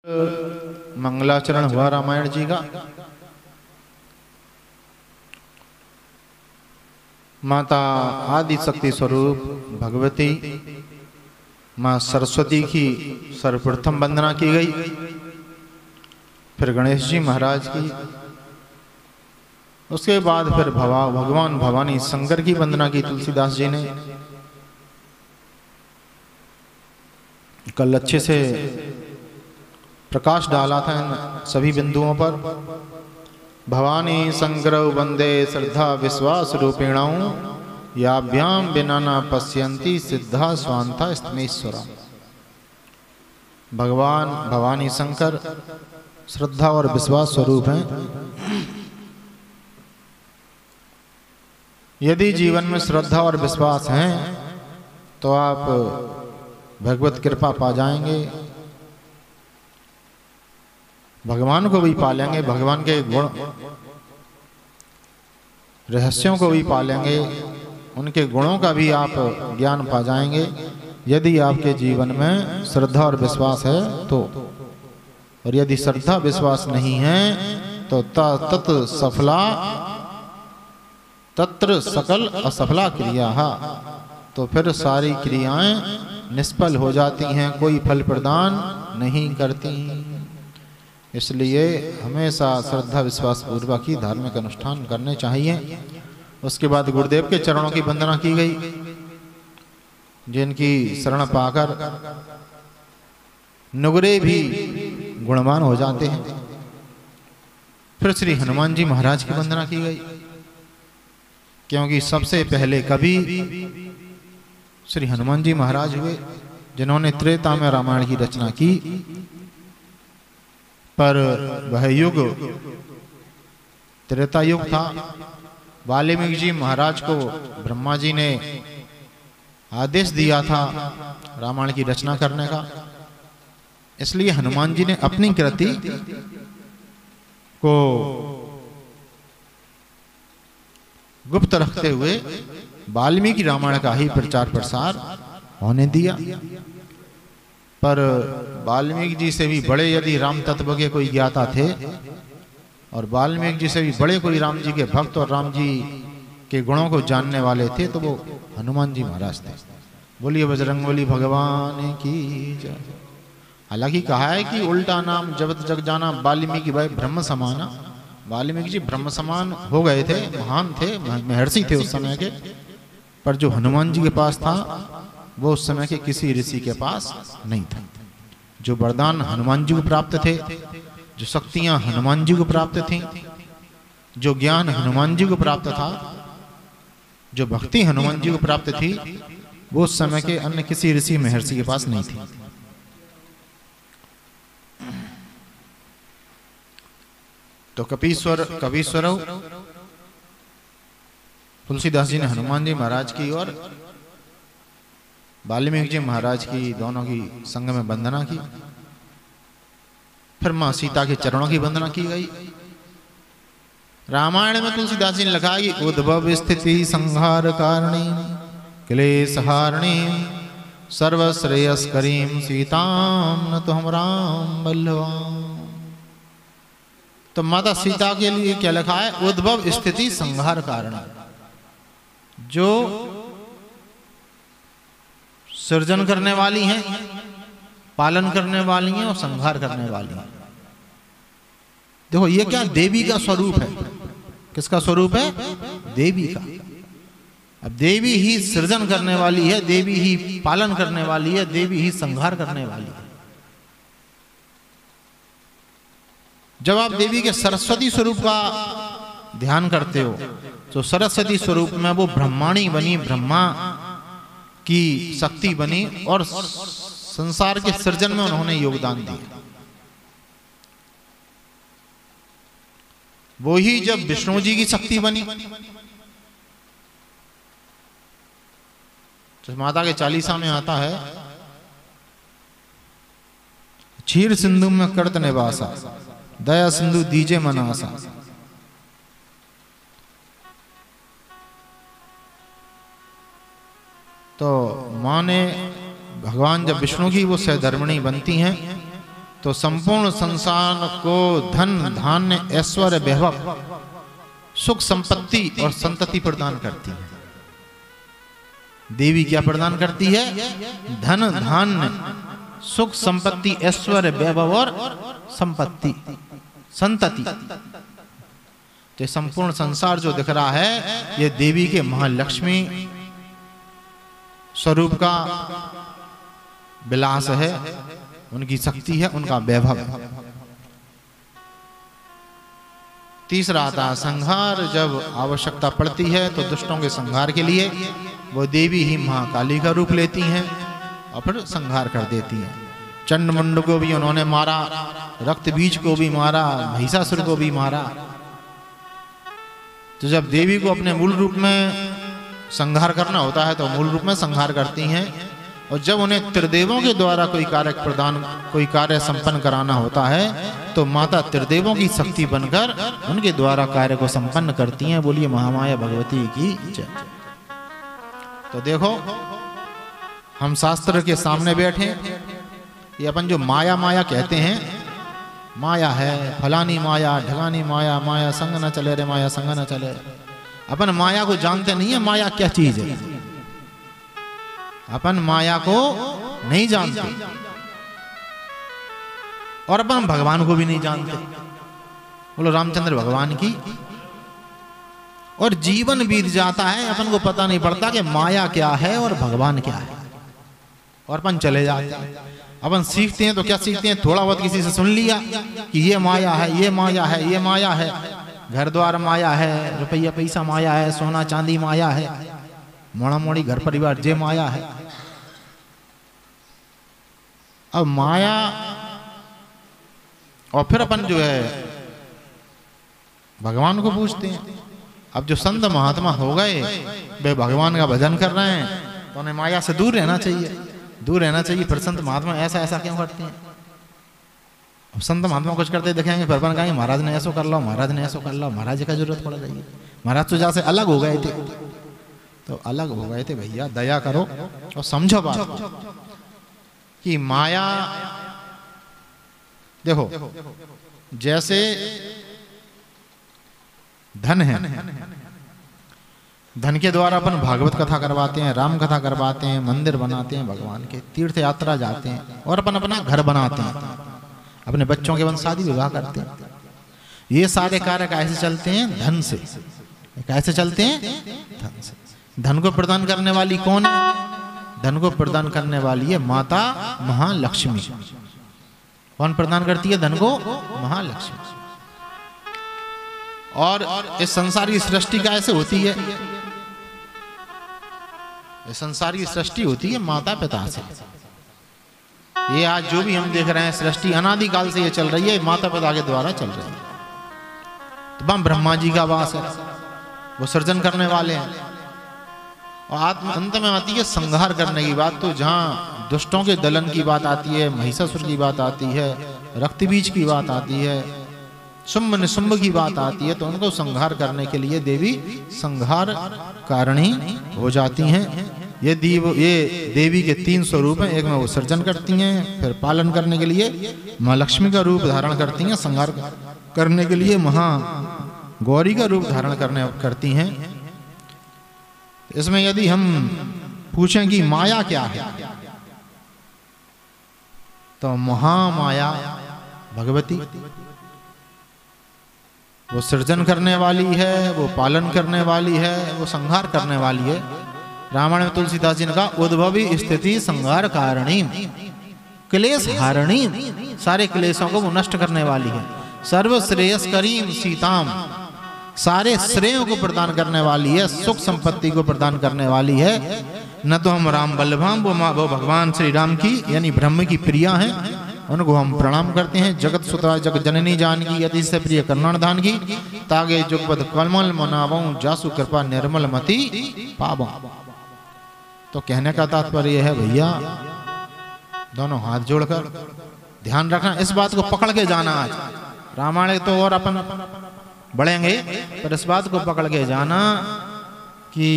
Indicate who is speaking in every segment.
Speaker 1: मंगलाचरण हुआ रामायण जी का। माता आदि शक्ति स्वरूप भगवती माँ सरस्वती की सर्वप्रथम वंदना की गई, फिर गणेश जी महाराज की, उसके बाद फिर भगवान भवानी शंकर की वंदना की तुलसीदास जी ने। कल अच्छे से प्रकाश डाला था इन सभी बिंदुओं पर। भवानी शंकर वंदे श्रद्धा विश्वास रूपिणाऊ याभ्याम बिना न पश्यन्ति सिद्धा स्वांता स्तमेश्वरा। भगवान भवानी शंकर श्रद्धा और विश्वास स्वरूप हैं। यदि जीवन में श्रद्धा और विश्वास हैं तो आप भगवत कृपा पा जाएंगे, भगवान को भी पालेंगे, भगवान के गुण रहस्यों को भी पालेंगे, उनके गुणों का भी आप ज्ञान पा जाएंगे यदि आपके जीवन में श्रद्धा और विश्वास है तो। और यदि श्रद्धा विश्वास नहीं है तो तत् सफला तत्र सकल असफला क्रिया, तो फिर सारी क्रियाएं निष्फल हो जाती हैं, कोई फल प्रदान नहीं करती। इसलिए हमेशा श्रद्धा विश्वास पूर्वक ही धार्मिक अनुष्ठान करने चाहिए। उसके बाद गुरुदेव के चरणों की वंदना की गई, जिनकी शरण पाकर नुगरे भी गुणवान हो जाते हैं। फिर श्री हनुमान जी महाराज की वंदना की गई, क्योंकि सबसे पहले कभी श्री हनुमान जी महाराज हुए जिन्होंने त्रेता में रामायण की रचना की। पर वह युग त्रेता युग था। वाल्मीकि जी महाराज को ब्रह्मा जी ने आदेश दिया था रामायण की रचना करने का, इसलिए हनुमान जी ने अपनी कृति को गुप्त रखते हुए वाल्मीकि रामायण का ही प्रचार प्रसार होने दिया। पर वाल्मीकि जी से भी बड़े यदि राम तत्व के कोई ज्ञाता थे और वाल्मीकि जी से भी बड़े कोई राम जी के भक्त और राम जी के गुणों को जानने वाले थे तो वो हनुमान जी महाराज थे। बोलिए बजरंगबली भगवान की जय। हालांकि कहा है कि उल्टा नाम जगत जग जाना वाल्मीकि भाई ब्रह्म समाना। वाल्मीकि जी ब्रह्म समान हो गए थे, महान थे, महर्षि थे उस समय के। पर जो हनुमान जी के पास था वो उस समय के किसी ऋषि के पास नहीं था। जो वरदान हनुमान जी को प्राप्त थे, जो शक्तियां हनुमान जी को प्राप्त थीं, जो ज्ञान हनुमान जी को प्राप्त था, जो भक्ति हनुमान जी को प्राप्त थी, वो उस समय के अन्य किसी ऋषि महर्षि के पास नहीं थी। तो कपीश्वर तुलसीदास जी ने हनुमान जी महाराज की और वाल्मीकि जी महाराज की दोनों की संग में वंदना की। फिर मां सीता के चरणों की वंदना की गई। रामायण में तुलसीदास जी ने लिखा कि उद्भव स्थिति संहार कारिणी क्लेश हारिणी सर्वश्रेयस्करीं सीताम न तो हम राम बल्लवाम। तो माता सीता के लिए क्या लिखा है? उद्भव स्थिति संहार कारण, जो सृजन करने वाली हैं, पालन करने वाली हैं और संहार करने वाली हैं। देखो ये क्या देवी का स्वरूप है। किसका स्वरूप है? देवी का। अब देवी ही सृजन करने वाली है, देवी ही पालन करने वाली है, देवी ही संहार करने वाली है। जब आप देवी के सरस्वती स्वरूप का ध्यान करते हो तो सरस्वती स्वरूप में वो ब्रह्माणी बनी, ब्रह्मा की शक्ति बनी और संसार के सृजन में उन्होंने योगदान दिया। वो ही जब विष्णु जी की शक्ति बनी तो माता के चालीसा में आता है, क्षीर सिंधु में कर्त निवासा दया सिंधु दीजे मनासा। तो मां ने भगवान जब विष्णु की वो सहधर्मिणी बनती हैं तो संपूर्ण संसार को धन धान्य ऐश्वर्य वैभव सुख संपत्ति और संतति प्रदान करती है। देवी क्या प्रदान करती है? धन धान्य सुख संपत्ति ऐश्वर्य वैभव और संपत्ति संतति। तो संपूर्ण संसार जो दिख रहा है ये देवी के महालक्ष्मी स्वरूप का विलास है, उनकी शक्ति है, उनका वैभव है। तीसरा आता है संहार। जब आवश्यकता पड़ती है तो दुष्टों के संहार के लिए वो देवी ही महाकाली का रूप लेती हैं और फिर संहार कर देती हैं। चंडमुंड को भी उन्होंने मारा, रक्त बीज को भी मारा, महिषासुर को भी मारा। तो जब देवी को अपने मूल रूप में संहार करना होता है तो मूल रूप में संहार करती हैं, और जब उन्हें त्रिदेवों के द्वारा कोई कार्य संपन्न कराना होता है तो माता त्रिदेवों की शक्ति बनकर उनके द्वारा कार्य को संपन्न करती हैं। बोलिए महामाया भगवती की जय। तो देखो हम शास्त्र के सामने बैठे, ये अपन जो माया माया कहते हैं, माया है फलानी माया ढलानी माया, माया संग न चले रे माया संग न चले। अपन माया को जानते नहीं है माया क्या चीज है, अपन माया को नहीं जानते और अपन भगवान को भी नहीं जानते। बोलो रामचंद्र भगवान की। और जीवन बीत जाता है, अपन को पता नहीं पड़ता कि माया क्या है और भगवान क्या है, और अपन चले जाते हैं। अपन सीखते हैं तो क्या सीखते हैं? थोड़ा बहुत किसी से सुन लिया कि ये माया है, ये माया है, ये माया है, घर द्वार माया है, रुपया पैसा माया है, सोना चांदी माया है, मोड़ा मोड़ी घर परिवार जे माया है। अब माया, और फिर अपन जो है भगवान को पूछते हैं। अब जो संत महात्मा हो गए वे भगवान का भजन कर रहे हैं तो उन्हें माया से दूर रहना चाहिए, दूर रहना चाहिए। फिर संत महात्मा ऐसा ऐसा क्यों करते हैं? अब संत महात्मा कुछ करते देखेंगे फिर अपन कहेंगे महाराज ने ऐसा कर लो, महाराज ने ऐसा कर लो, महाराज का जरूरत पड़ रही है। महाराज तो जैसे अलग हो गए थे, तो अलग हो गए थे भैया, दया करो और समझो बात कि माया देखो जैसे धन है, धन के द्वारा अपन भागवत कथा करवाते हैं, राम कथा करवाते हैं, मंदिर बनाते हैं भगवान के, तीर्थ यात्रा जाते हैं और अपन अपना घर बनाते हैं, अपने बच्चों के शादी विवाह करते हैं। ये सारे कार्य कैसे चलते हैं? धन से। कैसे चलते हैं? धन से। धन को प्रदान करने वाली कौन है? धन को प्रदान करने वाली है माता महालक्ष्मी। कौन प्रदान करती है धन को? महालक्ष्मी। और इस संसार की सृष्टि कैसे होती है? इस संसार की सृष्टि होती है माता पिता से। ये आज जो भी हम देख रहे हैं सृष्टि अनादिकाल से ये चल रही है, माता पिता के द्वारा चल रही है। तो ब्रह्मा जी का वास है, वो सृजन करने वाले हैं। और आत्म अंत में आती है संहार करने की बात। तो जहां दुष्टों के दलन की बात आती है, महिषासुर की बात आती है, रक्तबीज की बात आती है, शुंभ निशुंभ की बात आती है, तो उनको संहार करने के लिए देवी संहार कारिणी हो जाती हैं। ये देवी के 3 स्वरूप हैं। एक में वो सृजन करती हैं, फिर पालन करने के लिए मां लक्ष्मी का रूप धारण करती हैं, संहार करने के लिए महा गौरी का रूप धारण करती हैं। इसमें यदि हम पूछें कि माया क्या है, तो महामाया भगवती वो सृजन करने वाली है, वो पालन करने वाली है, वो संहार करने वाली है। रामायण में तुलसीदास जी ने कहा उद्भवी स्थिति संहार कारिणी क्लेश हारिणी, सारे क्लेशों को वो नष्ट करने वाली है। सर्व श्रेयस करीम सीताम, सारे श्रेयों को प्रदान करने वाली है, सुख संपत्ति को प्रदान करने वाली है। न तो हम राम बल्लभाम, वो भगवान श्री राम की यानी ब्रह्म की प्रिया हैं, उनको हम प्रणाम करते हैं। जगत सुता जगत जननी जानकी अति से प्रिय कल्याण धान की, तागे जुगपद कलमल मनावऊं जासु कृपा निर्मल मति पावऊं। तो कहने का तात्पर्य है भैया दोनों हाथ जोड़कर ध्यान रखना, इस बात को पकड़ के जाना। आज रामायण तो और अपन बढ़ेंगे, पर इस बात को पकड़ के जाना कि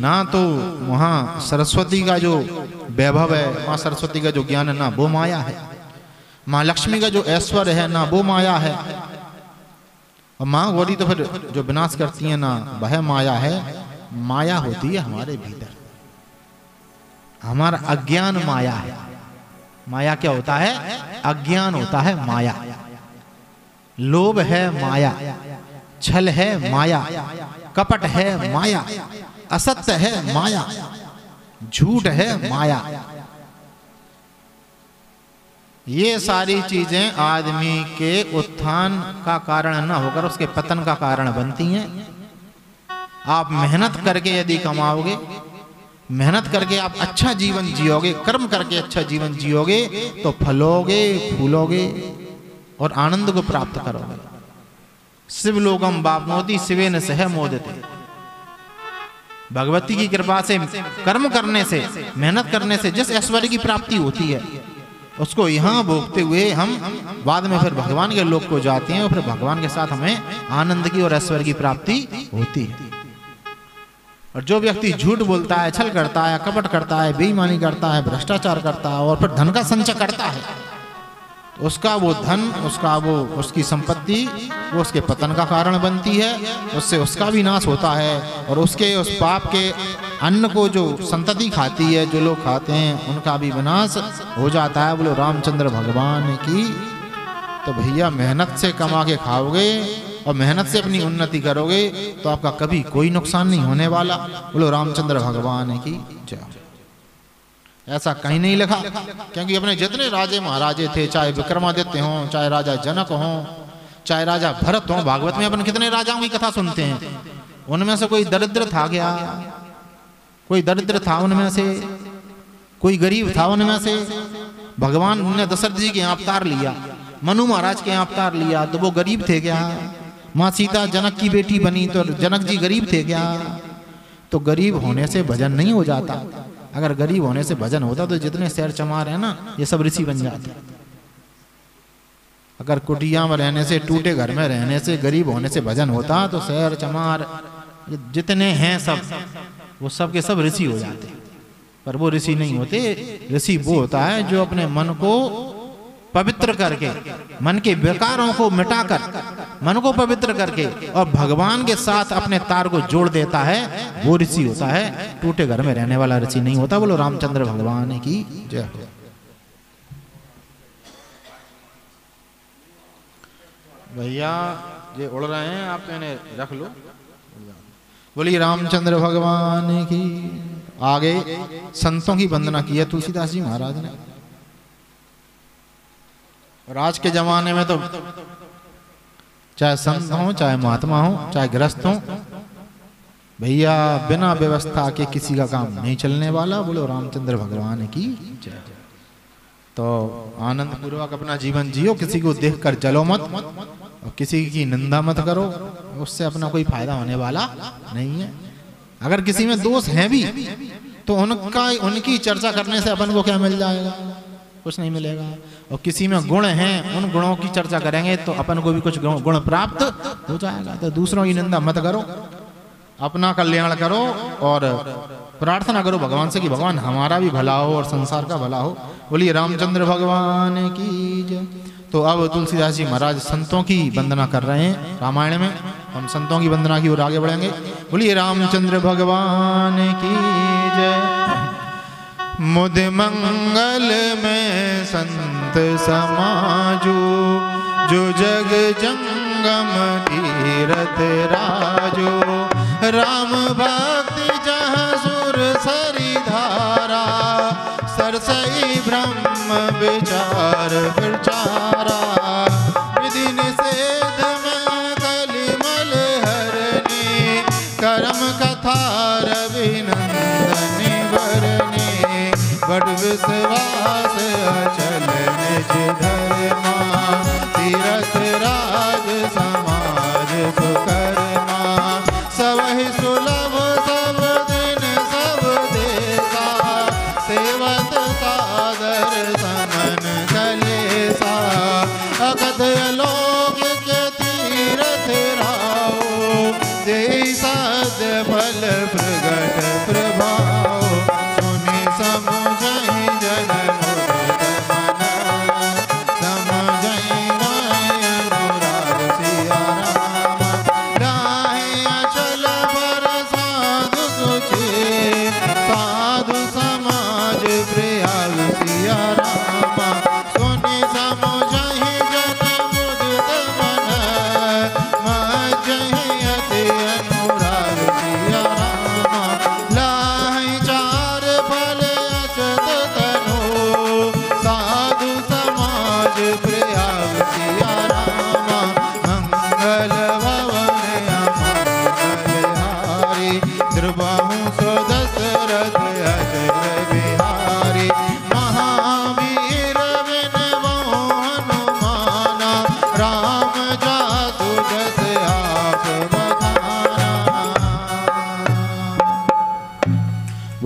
Speaker 1: ना तो वहां सरस्वती का जो वैभव है, मां सरस्वती का जो ज्ञान है, ना वो माया है। माँ लक्ष्मी का जो ऐश्वर्य है ना वो माया है, और माँ गौरी तो फिर जो विनाश करती है ना वह माया है। माया होती है हमारे भीतर, हमारा अज्ञान माया है। माया क्या होता है? अज्ञान होता है माया। लोभ है माया, छल है माया, कपट है माया, असत्य है माया, झूठ है माया। ये सारी चीजें आदमी के उत्थान का कारण न होकर उसके पतन का कारण बनती हैं। आप मेहनत करके यदि कमाओगे, मेहनत करके आप अच्छा जीवन जियोगे, कर्म करके अच्छा जीवन जियोगे, तो फलोगे, फूलोगे और आनंद को प्राप्त करोगे। शिवलोकम वाप्नोति शिवेन सह मोदते। भगवती की कृपा से, कर्म करने से, मेहनत करने से जिस ऐश्वर्य की प्राप्ति होती है उसको यहाँ भोगते हुए हम बाद में फिर भगवान के लोक को जाते हैं और फिर भगवान के साथ हमें आनंद की और ऐश्वर्य की प्राप्ति होती है। और जो व्यक्ति झूठ बोलता है, छल करता है, कपट करता है, बेईमानी करता है, भ्रष्टाचार करता है और फिर धन का संचय करता है, उसका वो धन, उसकी संपत्ति वो उसके पतन का कारण बनती है, उससे उसका भी नाश होता है। और उसके उस पाप के अन्न को जो संतति खाती है, जो लोग खाते हैं, उनका भी विनाश हो जाता है। बोलो रामचंद्र भगवान की। तो भैया मेहनत से कमा के खाओगे और मेहनत से अपनी उन्नति करोगे तो आपका कभी कोई नुकसान नहीं होने वाला। बोलो रामचंद्र भगवान की जय। ऐसा कहीं नहीं लिखा, क्योंकि अपने जितने राजे महाराजे थे, चाहे विक्रमादित्य हों, चाहे राजा जनक हों, चाहे राजा भरत हों, भागवत में अपन कितने राजाओं की कथा सुनते हैं। उनमें से कोई दरिद्र था क्या? कोई दरिद्र था उनमें से? कोई गरीब था उनमें से? भगवान ने दशरथ जी के यहाँ अवतार लिया, मनु महाराज के यहाँ अवतार लिया, तो वो गरीब थे क्या? माँ सीता जनक की बेटी बनी तो जनक जी गरीब थे क्या? तो गरीब होने से भजन नहीं हो जाता। अगर गरीब होने से भजन होता तो जितने शहर चमार है ना, ये सब ऋषि बन जाते। अगर कुटिया में रहने से, टूटे घर में रहने से, गरीब होने से भजन होता तो शहर चमार जितने हैं सब, वो सब के सब ऋषि हो जाते। पर वो ऋषि नहीं होते। ऋषि वो होता है जो अपने मन को पवित्र करके, मन के विकारों को मिटाकर, मन को पवित्र करके और भगवान के साथ अपने तार को जोड़ देता है, वो ऋषि होता है। टूटे घर में रहने वाला ऋषि नहीं होता। बोलो रामचंद्र भगवान की जय हो। भैया ये उड़ रहे हैं, आप तो इन्हें रख लो। बोलिए रामचंद्र भगवान की। आगे संतों की वंदना की है तुलसीदास जी महाराज ने। और आज के जमाने में तो चाहे संत हो, चाहे महात्मा हो, चाहे गृहस्थ हो, भैया बिना व्यवस्था के किसी का काम नहीं चलने वाला। बोलो रामचंद्र भगवान की जय। तो आनंद पूर्वक अपना जीवन जियो, किसी को देखकर जलो मत और किसी की निंदा मत करो, उससे अपना कोई फायदा होने वाला नहीं है। अगर किसी में दोष है भी तो उनकी चर्चा करने से अपन को क्या मिल जाएगा? कुछ नहीं मिलेगा। और किसी में गुण हैं, उन गुणों की चर्चा करेंगे तो अपन को भी कुछ गुण प्राप्त हो जाएगा। तो दूसरों की निंदा मत करो, अपना कल्याण करो और प्रार्थना करो भगवान से कि भगवान हमारा भी भला हो और संसार का भला हो। बोलिए रामचंद्र भगवान की जय। तो अब तुलसीदास जी महाराज संतों की वंदना कर रहे हैं रामायण में। हम संतों की वंदना की ओर आगे बढ़ेंगे। बोलिए रामचंद्र भगवान की जय। मुद मंगल में संत समाजू, जो जग जंगम तीरथ राजो। राम भक्ति जहाँ सुर सरी धारा, सरसई ब्रह्म विचार विचारा। विधि निषेध में कलिमल हरनी, कर्म कथा रविनंदन वरनी। बड़ विश्वास अचल निज धर्मा, तीरथ राज समाज सुकर्मा। सबहि सुलभ सब दिन सब देसा, सेवत सादर समन कलेसा।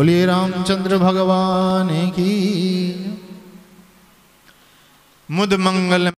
Speaker 1: बोलिए रामचंद्र भगवान की। मुद मंगल